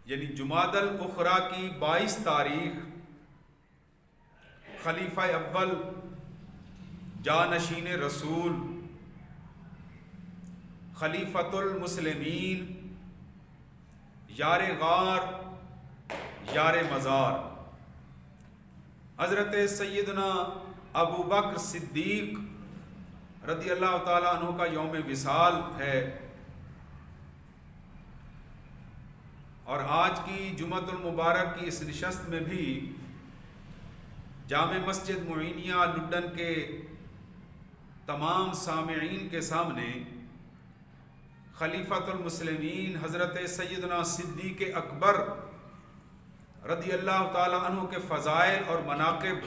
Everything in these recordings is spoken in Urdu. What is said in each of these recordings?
یعنی جمادی الاخری کی 22 تاریخ خلیفہ اول جانشین رسول خلیفۃ المسلمین یار غار یار مزار حضرت سیدنا ابو بکر صدیق رضی اللہ تعالیٰ عنہ کا یوم وصال ہے، اور آج کی جمعۃ المبارک کی اس نشست میں بھی جامع مسجد معینیہ لڈن کے تمام سامعین کے سامنے خلیفۃ المسلمین حضرت سیدنا صدیق اکبر رضی اللہ تعالیٰ عنہ کے فضائل اور مناقب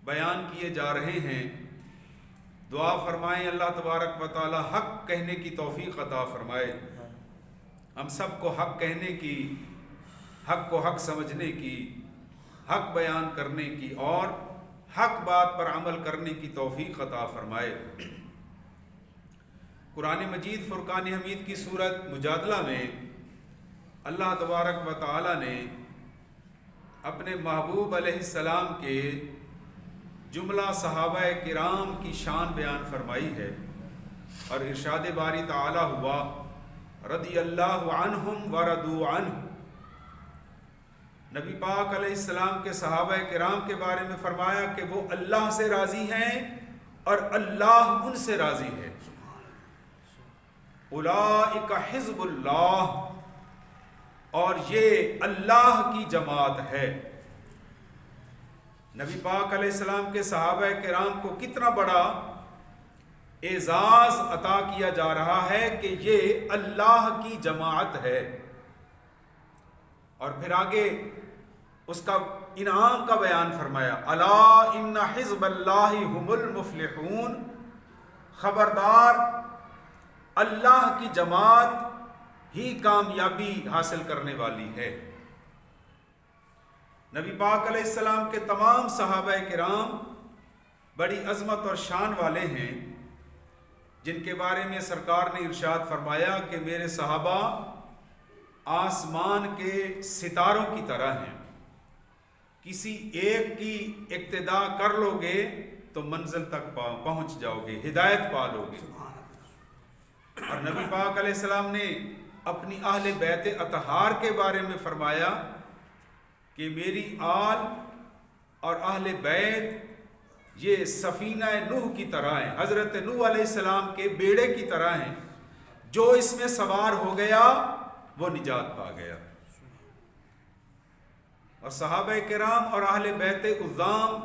بیان کیے جا رہے ہیں۔ دعا فرمائیں اللہ تبارک و تعالی حق کہنے کی توفیق عطا فرمائے، ہم سب کو حق کہنے کی، حق کو حق سمجھنے کی، حق بیان کرنے کی اور حق بات پر عمل کرنے کی توفیق عطا فرمائے۔ قرآن مجید فرقان حمید کی سورت مجادلہ میں اللہ تبارک و تعالی نے اپنے محبوب علیہ السلام کے جملہ صحابہ کرام کی شان بیان فرمائی ہے، اور ارشاد باری تعالی ہوا رضی اللہ عنہم ورضوا عنہ۔ نبی پاک علیہ السلام کے صحابہ کرام کے بارے میں فرمایا کہ وہ اللہ سے راضی ہیں اور اللہ ان سے راضی ہے۔ اولئک حزب اللہ، اور یہ اللہ کی جماعت ہے۔ نبی پاک علیہ السلام کے صحابہ کرام کو کتنا بڑا اعزاز عطا کیا جا رہا ہے کہ یہ اللہ کی جماعت ہے، اور پھر آگے اس کا انعام کا بیان فرمایا، الا ان حزب اللہ هم المفلحون، خبردار اللہ کی جماعت ہی کامیابی حاصل کرنے والی ہے۔ نبی پاک علیہ السلام کے تمام صحابہ کرام بڑی عظمت اور شان والے ہیں، جن کے بارے میں سرکار نے ارشاد فرمایا کہ میرے صحابہ آسمان کے ستاروں کی طرح ہیں، کسی ایک کی اقتداء کر لو گے تو منزل تک پہنچ جاؤ گے، ہدایت پا لو گے۔ اور نبی پاک علیہ السلام نے اپنی اہل بیت اطہار کے بارے میں فرمایا کہ میری آل اور اہل بیت یہ سفینہ نوح کی طرح ہیں، حضرت نوح علیہ السلام کے بیڑے کی طرح ہیں، جو اس میں سوار ہو گیا وہ نجات پا گیا۔ اور صحابہ کرام اور اہل بیت عظام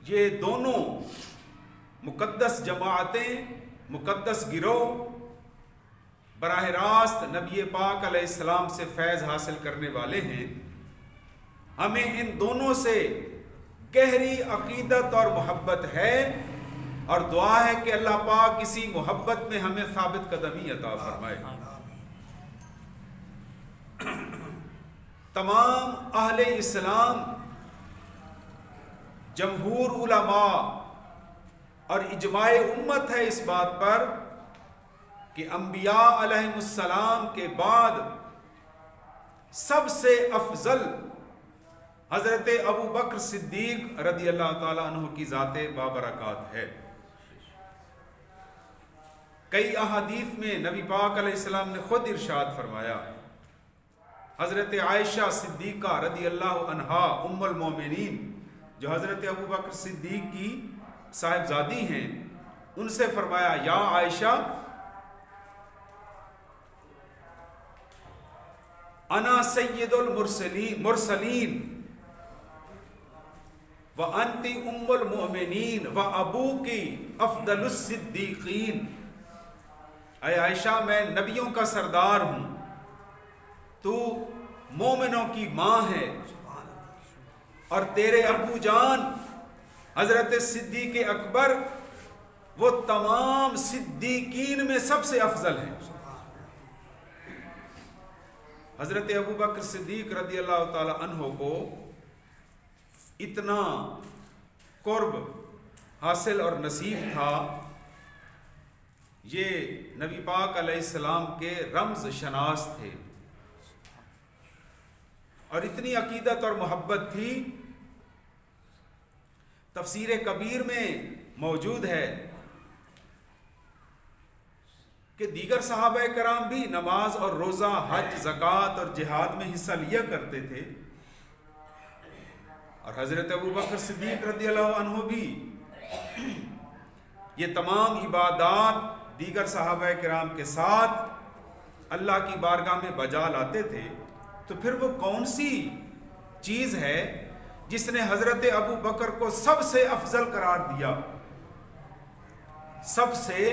یہ دونوں مقدس جماعتیں، مقدس گروہ براہ راست نبی پاک علیہ السلام سے فیض حاصل کرنے والے ہیں۔ ہمیں ان دونوں سے گہری عقیدت اور محبت ہے، اور دعا ہے کہ اللہ پاک اسی محبت میں ہمیں ثابت قدمی عطا فرمائے۔ تمام اہل اسلام، جمہور علماء اور اجماع امت ہے اس بات پر کہ انبیاء علیہ السلام کے بعد سب سے افضل حضرت ابو بکر صدیق رضی اللہ تعالیٰ عنہ کی ذات بابرکات ہے۔ کئی احادیث میں نبی پاک علیہ السلام نے خود ارشاد فرمایا، حضرت عائشہ صدیقہ رضی اللہ عنہا ام المومنین جو حضرت ابو بکر صدیق کی صاحبزادی ہیں، ان سے فرمایا، یا عائشہ انا سید المرسلین وانت ام المؤمنین وابوکی افضل الصدیقین۔ اے عائشہ میں نبیوں کا سردار ہوں، تو مومنوں کی ماں ہے، اور تیرے ابو جان حضرت صدیق اکبر وہ تمام صدیقین میں سب سے افضل ہیں۔ حضرت ابو بکر صدیق رضی اللہ تعالی عنہ کو اتنا قرب حاصل اور نصیب تھا، یہ نبی پاک علیہ السلام کے رمز شناس تھے، اور اتنی عقیدت اور محبت تھی. تفسیر کبیر میں موجود ہے کہ دیگر صحابہ کرام بھی نماز اور روزہ، حج، زکوٰۃ اور جہاد میں حصہ لیا کرتے تھے، اور حضرت ابوبکر صدیق رضی اللہ عنہ بھی یہ تمام عبادات دیگر صحابہ کرام کے ساتھ اللہ کی بارگاہ میں بجا لاتے تھے. تو پھر وہ کون سی چیز ہے جس نے حضرت ابو بکر کو سب سے افضل قرار دیا، سب سے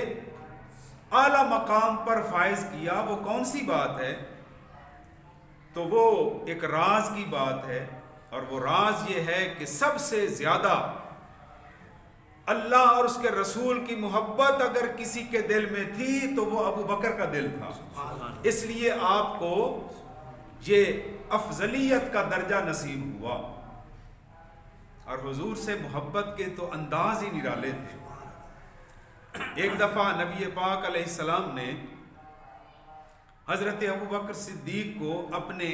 اعلیٰ مقام پر فائز کیا؟ وہ کون سی بات ہے؟ تو وہ ایک راز کی بات ہے، اور وہ راز یہ ہے کہ سب سے زیادہ اللہ اور اس کے رسول کی محبت اگر کسی کے دل میں تھی تو وہ ابو بکر کا دل تھا. اس لیے آپ کو یہ افضلیت کا درجہ نصیب ہوا. اور حضور سے محبت کے تو انداز ہی نرالے تھے. ایک دفعہ نبی پاک علیہ السلام نے حضرت ابوبکر صدیق کو اپنے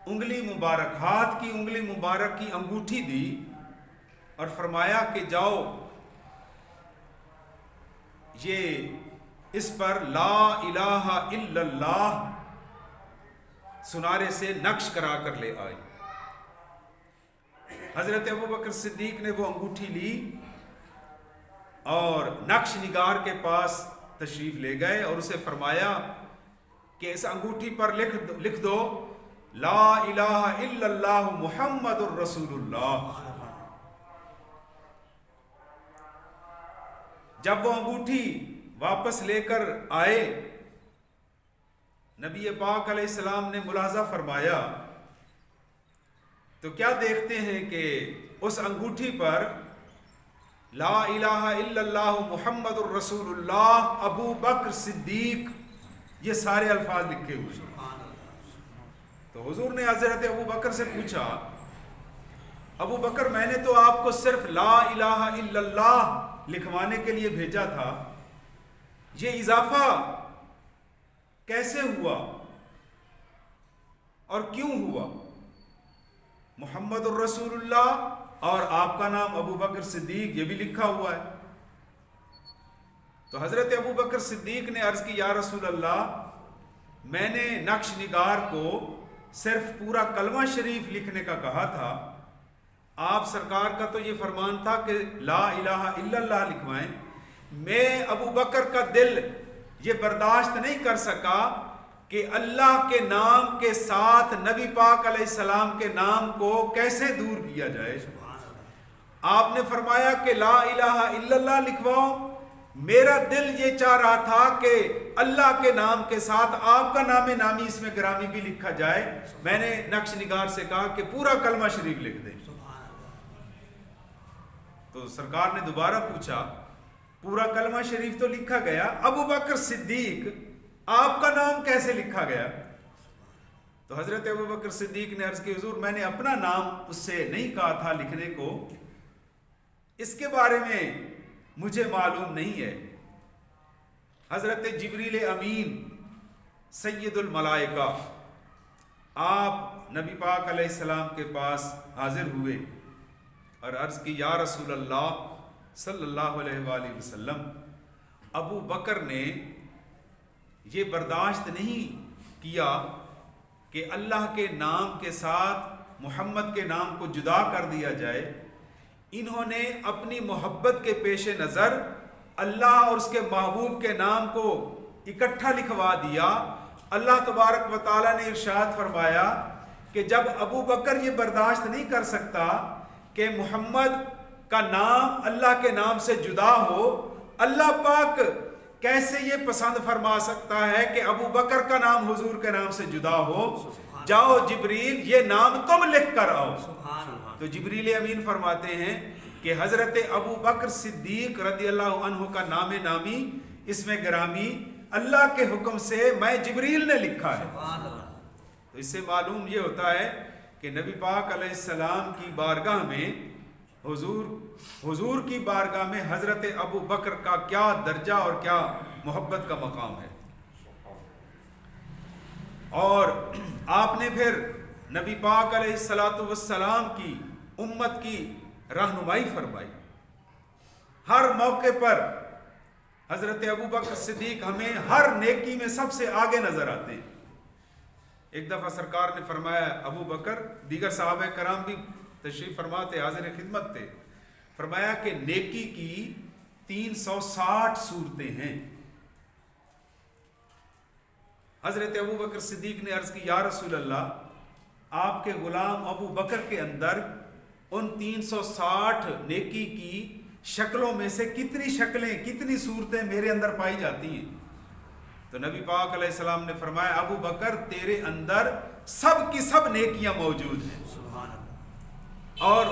انگلی مبارک، ہاتھ کی انگلی مبارک کی انگوٹھی دی اور فرمایا کہ جاؤ یہ اس پر لا الہ الا اللہ سنارے سے نقش کرا کر لے آئے. حضرت ابوبکر صدیق نے وہ انگوٹھی لی اور نقش نگار کے پاس تشریف لے گئے اور اسے فرمایا کہ اس انگوٹھی پر لکھ دو لا الہ الا اللہ محمد الرسول اللہ. جب وہ انگوٹھی واپس لے کر آئے، نبی پاک علیہ السلام نے ملاحظہ فرمایا تو کیا دیکھتے ہیں کہ اس انگوٹھی پر لا الہ الا اللہ محمد الرسول اللہ ابو بکر صدیق یہ سارے الفاظ لکھے ہوئے. تو حضور نے حضرت ابو بکر سے پوچھا، ابو بکر میں نے تو آپ کو صرف لا الہ الا اللہ لکھوانے کے لیے بھیجا تھا، یہ اضافہ کیسے ہوا اور کیوں ہوا؟ محمد الرسول اللہ اور آپ کا نام ابو بکر صدیق یہ بھی لکھا ہوا ہے. تو حضرت ابو بکر صدیق نے عرض کی یا رسول اللہ، میں نے نقش نگار کو صرف پورا کلمہ شریف لکھنے کا کہا تھا، آپ سرکار کا تو یہ فرمان تھا کہ لا الہ الا اللہ لکھوائیں. میں ابو بکر کا دل یہ برداشت نہیں کر سکا کہ اللہ کے نام کے ساتھ نبی پاک علیہ السلام کے نام کو کیسے دور کیا جائے. آپ نے فرمایا کہ لا الہ الا اللہ لکھواؤ. میرا دل یہ چاہ رہا تھا کہ اللہ کے نام کے ساتھ آپ کا نام نامی اس میں گرامی بھی لکھا جائے. میں نے نقش نگار سے کہا کہ پورا کلمہ شریف لکھ دیں. تو سرکار نے دوبارہ پوچھا، پورا کلمہ شریف تو لکھا گیا، ابو بکر صدیق آپ کا نام کیسے لکھا گیا؟ تو حضرت ابو بکر صدیق نے عرض کی حضور میں نے اپنا نام اس سے نہیں کہا تھا لکھنے کو، اس کے بارے میں مجھے معلوم نہیں ہے. حضرت جبریل امین سید الملائکہ آپ نبی پاک علیہ السلام کے پاس حاضر ہوئے اور عرض کی یا رسول اللہ صلی اللہ علیہ وآلہ وسلم، ابو بکر نے یہ برداشت نہیں کیا کہ اللہ کے نام کے ساتھ محمد کے نام کو جدا کر دیا جائے. انہوں نے اپنی محبت کے پیش نظر اللہ اور اس کے محبوب کے نام کو اکٹھا لکھوا دیا. اللہ تبارک و تعالیٰ نے ارشاد فرمایا کہ جب ابو بکر یہ برداشت نہیں کر سکتا کہ محمد کا نام اللہ کے نام سے جدا ہو، اللہ پاک کیسے یہ پسند فرما سکتا ہے کہ ابو بکر کا نام حضور کے نام سے جدا ہو؟ جاؤ جبریل یہ نام تم لکھ کر آؤ. تو جبریل امین فرماتے ہیں کہ حضرت ابو بکر صدیق رضی اللہ عنہ کا نام نامی اس میں گرامی اللہ کے حکم سے میں جبریل نے لکھا ہے. تو اس سے معلوم یہ ہوتا ہے کہ نبی پاک علیہ السلام کی بارگاہ میں حضور کی بارگاہ میں حضرت ابو بکر کا کیا درجہ اور کیا محبت کا مقام ہے. اور آپ نے پھر نبی پاک علیہ الصلاۃ والسلام کی امت کی رہنمائی فرمائی. ہر موقع پر حضرت ابوبکر صدیق ہمیں ہر نیکی میں سب سے آگے نظر آتے ہیں. ایک دفعہ سرکار نے فرمایا ابو بکر، دیگر صحابہ کرام بھی تشریف فرما تھے، حاضر خدمت تھے، فرمایا کہ نیکی کی 360 صورتیں ہیں. حضرت ابوبکر صدیق نے عرض کی یا رسول اللہ، آپ کے غلام ابو بکر کے اندر ان 360 نیکی کی شکلوں میں سے کتنی شکلیں، کتنی صورتیں میرے اندر پائی جاتی ہیں؟ تو نبی پاک علیہ السلام نے فرمایا ابو بکر تیرے اندر سب کی سب نیکیاں موجود ہیں. سبحان اللہ. اور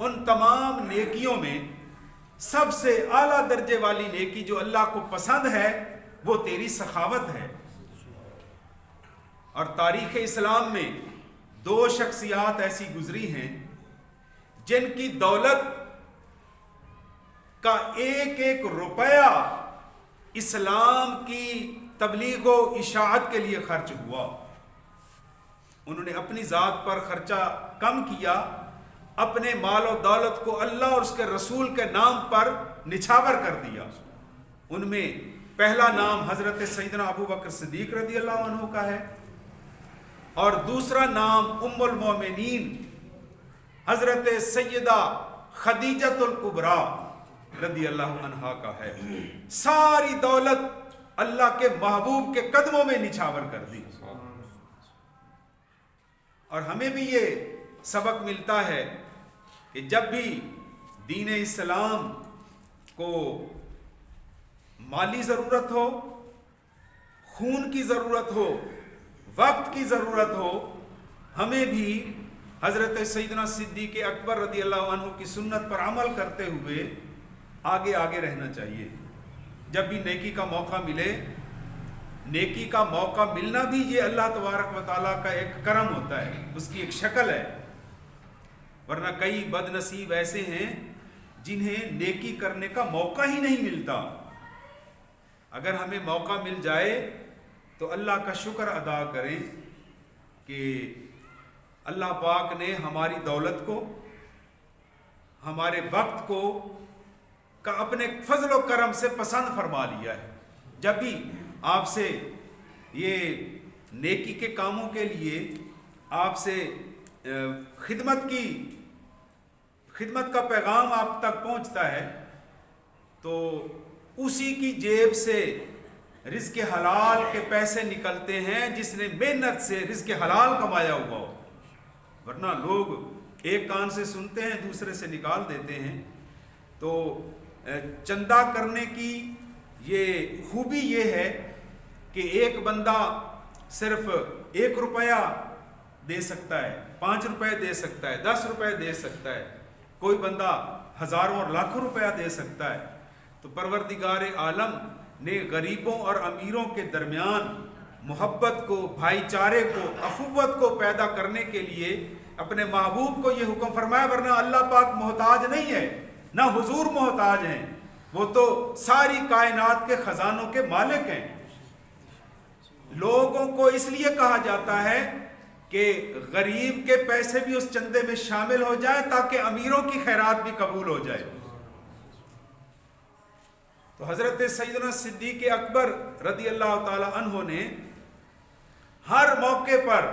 ان تمام نیکیوں میں سب سے اعلیٰ درجے والی نیکی جو اللہ کو پسند ہے وہ تیری سخاوت ہے. اور تاریخ اسلام میں 2 شخصیات ایسی گزری ہیں جن کی دولت کا ایک ایک روپیہ اسلام کی تبلیغ و اشاعت کے لیے خرچ ہوا. انہوں نے اپنی ذات پر خرچہ کم کیا، اپنے مال و دولت کو اللہ اور اس کے رسول کے نام پر نچھاور کر دیا. ان میں پہلا نام حضرت سیدنا ابوبکر صدیق رضی اللہ عنہ کا ہے، اور دوسرا نام ام المومنین حضرت سیدہ خدیجۃ الکبریٰ رضی اللہ عنہا کا ہے. ساری دولت اللہ کے محبوب کے قدموں میں نچھاور کر دی. اور ہمیں بھی یہ سبق ملتا ہے کہ جب بھی دین اسلام کو مالی ضرورت ہو، خون کی ضرورت ہو، وقت کی ضرورت ہو، ہمیں بھی حضرت سیدنا صدیق اکبر رضی اللہ عنہ کی سنت پر عمل کرتے ہوئے آگے آگے رہنا چاہیے. جب بھی نیکی کا موقع ملے، نیکی کا موقع ملنا بھی یہ اللہ تبارک و تعالیٰ کا ایک کرم ہوتا ہے، اس کی ایک شکل ہے. ورنہ کئی بد نصیب ایسے ہیں جنہیں نیکی کرنے کا موقع ہی نہیں ملتا. اگر ہمیں موقع مل جائے تو اللہ کا شکر ادا کریں کہ اللہ پاک نے ہماری دولت کو، ہمارے وقت کو کا اپنے فضل و کرم سے پسند فرما لیا ہے. جب بھی آپ سے یہ نیکی کے کاموں کے لیے آپ سے خدمت کا پیغام آپ تک پہنچتا ہے تو اسی کی جیب سے رزق حلال کے پیسے نکلتے ہیں جس نے محنت سے رزق حلال کمایا ہوا ہو. ورنہ لوگ ایک کان سے سنتے ہیں دوسرے سے نکال دیتے ہیں. تو چندہ کرنے کی یہ خوبی یہ ہے کہ ایک بندہ صرف 1 روپیہ دے سکتا ہے، 5 روپے دے سکتا ہے، 10 روپے دے سکتا ہے، کوئی بندہ ہزاروں اور لاکھوں روپیہ دے سکتا ہے. تو پروردگار عالم نے غریبوں اور امیروں کے درمیان محبت کو، بھائی چارے کو، اخوت کو پیدا کرنے کے لیے اپنے محبوب کو یہ حکم فرمایا. ورنہ اللہ پاک محتاج نہیں ہے، نہ حضور محتاج ہیں، وہ تو ساری کائنات کے خزانوں کے مالک ہیں. لوگوں کو اس لیے کہا جاتا ہے کہ غریب کے پیسے بھی اس چندے میں شامل ہو جائیں تاکہ امیروں کی خیرات بھی قبول ہو جائے. تو حضرت سیدنا صدیق اکبر رضی اللہ تعالی عنہ نے ہر موقع پر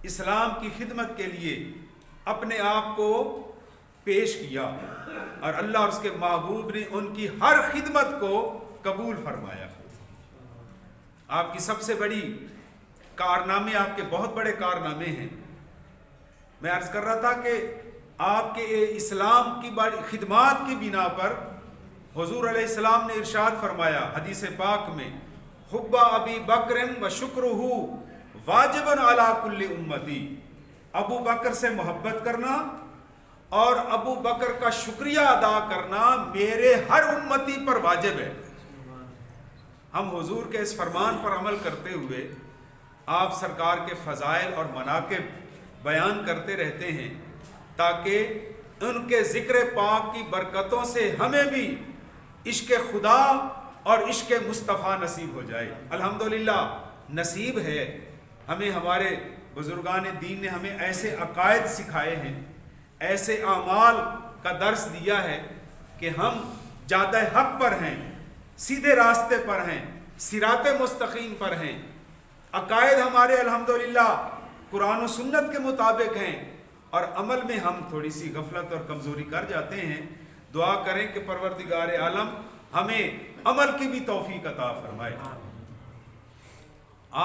اسلام کی خدمت کے لیے اپنے آپ کو پیش کیا، اور اللہ اور اس کے محبوب نے ان کی ہر خدمت کو قبول فرمایا. آپ کی سب سے بڑی کارنامے، آپ کے بہت بڑے کارنامے ہیں. میں عرض کر رہا تھا کہ آپ کے اسلام کی بڑی خدمات کی بنا پر حضور علیہ السلام نے ارشاد فرمایا حدیث پاک میں، حب ابی بکر و شکرہ واجب علی کل امتی. ابو بکر سے محبت کرنا اور ابو بکر کا شکریہ ادا کرنا میرے ہر امتی پر واجب ہے. ہم حضور کے اس فرمان پر عمل کرتے ہوئے آپ سرکار کے فضائل اور مناقب بیان کرتے رہتے ہیں تاکہ ان کے ذکر پاک کی برکتوں سے ہمیں بھی عشق خدا اور عشق مصطفیٰ نصیب ہو جائے. الحمدللہ نصیب ہے ہمیں ہمارے بزرگان دین نے ہمیں ایسے عقائد سکھائے ہیں، ایسے اعمال کا درس دیا ہے کہ ہم جادہ حق پر ہیں، سیدھے راستے پر ہیں، صراط مستقیم پر ہیں، عقائد ہمارے الحمدللہ قرآن و سنت کے مطابق ہیں، اور عمل میں ہم تھوڑی سی غفلت اور کمزوری کر جاتے ہیں۔ دعا کریں کہ پروردگار عالم ہمیں عمل کی بھی توفیق عطا فرمائے۔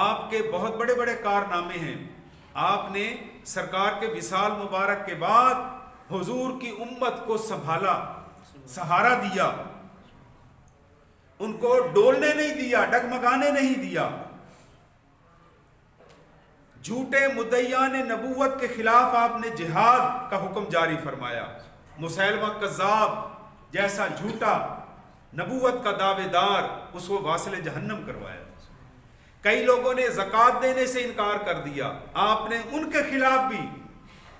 آپ کے بہت بڑے بڑے کارنامے ہیں، آپ نے سرکار کے وصال مبارک کے بعد حضور کی امت کو سنبھالا، سہارا دیا، ان کو ڈولنے نہیں دیا، ڈگمگانے نہیں دیا۔ جھوٹے مدعیان نبوت کے خلاف آپ نے جہاد کا حکم جاری فرمایا۔ مسیلمہ کذاب جیسا جھوٹا نبوت کا دعوے دار، اس کو واصل جہنم کروایا۔ کئی لوگوں نے زکوٰۃ دینے سے انکار کر دیا، آپ نے ان کے خلاف بھی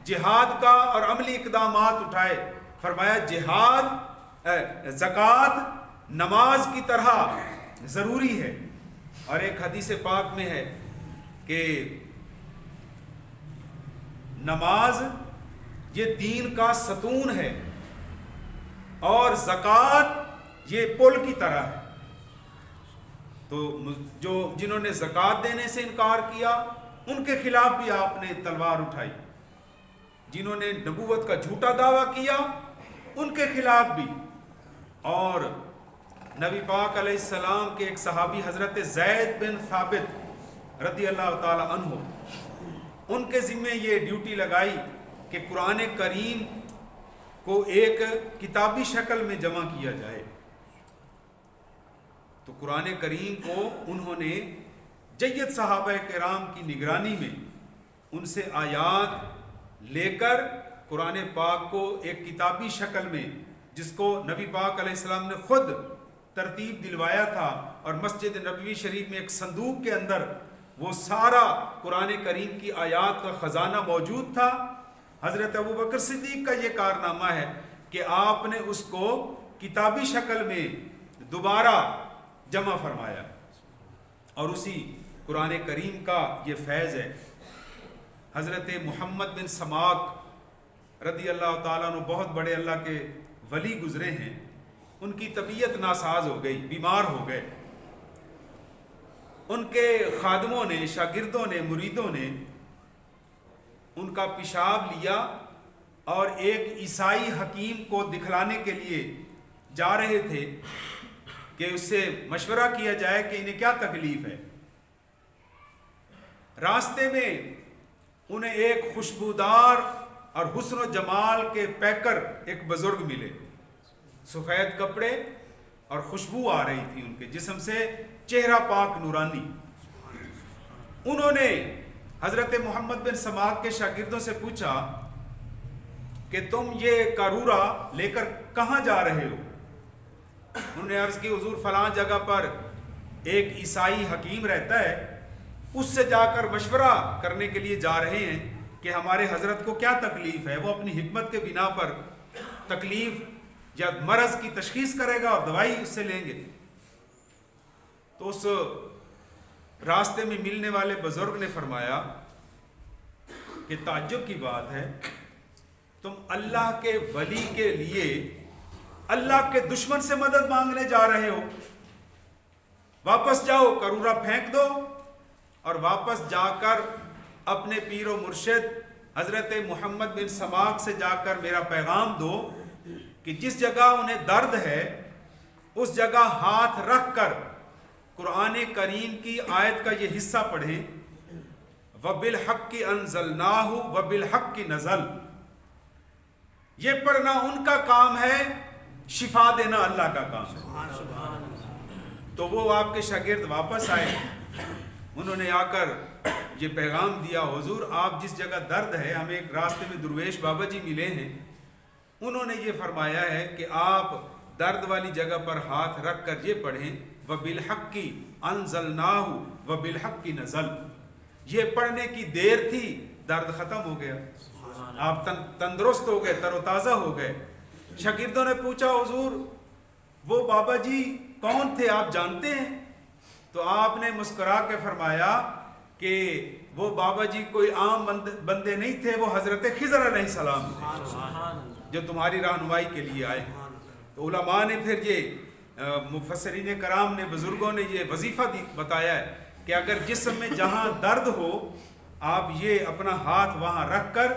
جہاد کا اور عملی اقدامات اٹھائے۔ فرمایا جہاد زکوٰۃ نماز کی طرح ضروری ہے، اور ایک حدیث پاک میں ہے کہ نماز یہ دین کا ستون ہے اور زکوٰۃ یہ پل کی طرح ہے۔ تو جنہوں نے زکوٰۃ دینے سے انکار کیا ان کے خلاف بھی آپ نے تلوار اٹھائی، جنہوں نے نبوت کا جھوٹا دعویٰ کیا ان کے خلاف بھی۔ اور نبی پاک علیہ السلام کے ایک صحابی حضرت زید بن ثابت رضی اللہ تعالی عنہ، ان کے ذمہ یہ ڈیوٹی لگائی کہ قرآن کریم کو ایک کتابی شکل میں جمع کیا جائے۔ تو قرآن کریم کو انہوں نے جید صحابہ کرام کی نگرانی میں ان سے آیات لے کر قرآن پاک کو ایک کتابی شکل میں، جس کو نبی پاک علیہ السلام نے خود ترتیب دلوایا تھا، اور مسجد نبوی شریف میں ایک صندوق کے اندر وہ سارا قرآن کریم کی آیات کا خزانہ موجود تھا۔ حضرت ابوبکر صدیق کا یہ کارنامہ ہے کہ آپ نے اس کو کتابی شکل میں دوبارہ جمع فرمایا، اور اسی قرآن کریم کا یہ فیض ہے۔ حضرت محمد بن سماک رضی اللہ تعالیٰ عنہ بہت بڑے اللہ کے ولی گزرے ہیں، ان کی طبیعت ناساز ہو گئی، بیمار ہو گئے۔ ان کے خادموں نے، شاگردوں نے، مریدوں نے ان کا پیشاب لیا اور ایک عیسائی حکیم کو دکھلانے کے لیے جا رہے تھے کہ اس سے مشورہ کیا جائے کہ انہیں کیا تکلیف ہے۔ راستے میں انہیں ایک خوشبودار اور حسن و جمال کے پیکر ایک بزرگ ملے، سفید کپڑے اور خوشبو آ رہی تھی ان کے جسم سے، چہرہ پاک نورانی۔ انہوں نے حضرت محمد بن سماک کے شاگردوں سے پوچھا کہ تم یہ قارورہ لے کر کہاں جا رہے ہو؟ انہوں نے عرض کی حضور فلاں جگہ پر ایک عیسائی حکیم رہتا ہے، اس سے جا کر مشورہ کرنے کے لیے جا رہے ہیں کہ ہمارے حضرت کو کیا تکلیف ہے، وہ اپنی حکمت کے بنا پر تکلیف یا مرض کی تشخیص کرے گا اور دوائی اس سے لیں گے۔ تو اس راستے میں ملنے والے بزرگ نے فرمایا کہ تعجب کی بات ہے، تم اللہ کے ولی کے لیے اللہ کے دشمن سے مدد مانگنے جا رہے ہو، واپس جاؤ، قارورہ پھینک دو اور واپس جا کر اپنے پیر و مرشد حضرت محمد بن سماک سے جا کر میرا پیغام دو کہ جس جگہ انہیں درد ہے اس جگہ ہاتھ رکھ کر قرآن کریم کی آیت کا یہ حصہ پڑھیں، وَبِالْحَقِّ أَنزَلْنَاهُ وَبِالْحَقِّ نَزَلَ۔ یہ پڑھنا ان کا کام ہے، شفا دینا اللہ کا کام ہے۔ تو وہ آپ کے شاگرد واپس آئے، انہوں نے آ کر یہ پیغام دیا، حضور آپ جس جگہ درد ہے، ہمیں ایک راستے میں درویش بابا جی ملے ہیں، انہوں نے یہ فرمایا ہے کہ آپ درد والی جگہ پر ہاتھ رکھ کر یہ پڑھیں، وَبِالْحَقِّ أَنزَلْنَاهُ وَبِالْحَقِّ نَزَلَ۔ یہ پڑھنے کی دیر تھی، درد ختم ہو گیا، آپ تندرست ہو گئے، تر و تازہ ہو گئے۔ شاگردوں نے پوچھا حضور وہ بابا جی کون تھے، آپ جانتے ہیں؟ تو آپ نے مسکرا کے فرمایا کہ وہ بابا جی کوئی عام بندے نہیں تھے، وہ حضرت خضر علیہ السلام تھے جو تمہاری رہنمائی کے لیے آئے۔ تو علماء نے پھر یہ مفسرین کرام نے، بزرگوں نے یہ وظیفہ بتایا ہے کہ اگر جسم میں جہاں درد ہو آپ یہ اپنا ہاتھ وہاں رکھ کر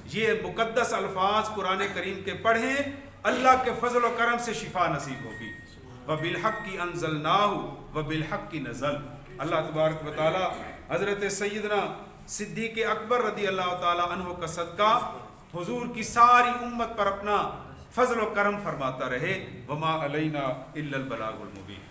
یہ مقدس الفاظ قرآن کریم کے پڑھیں، اللہ کے فضل و کرم سے شفا نصیب ہوگی۔ وَبِالْحَقِّ أَنزَلْنَاهُ وَبِالْحَقِّ نَزَلَ۔ اللہ تبارک و تعالی حضرت سیدنا صدیق اکبر رضی اللہ تعالی عنہ کا صدقہ حضور کی ساری امت پر اپنا فضل و کرم فرماتا رہے۔ وَمَا عَلَيْنَا إِلَّا الْبَلَاغُ الْمُبِينُ۔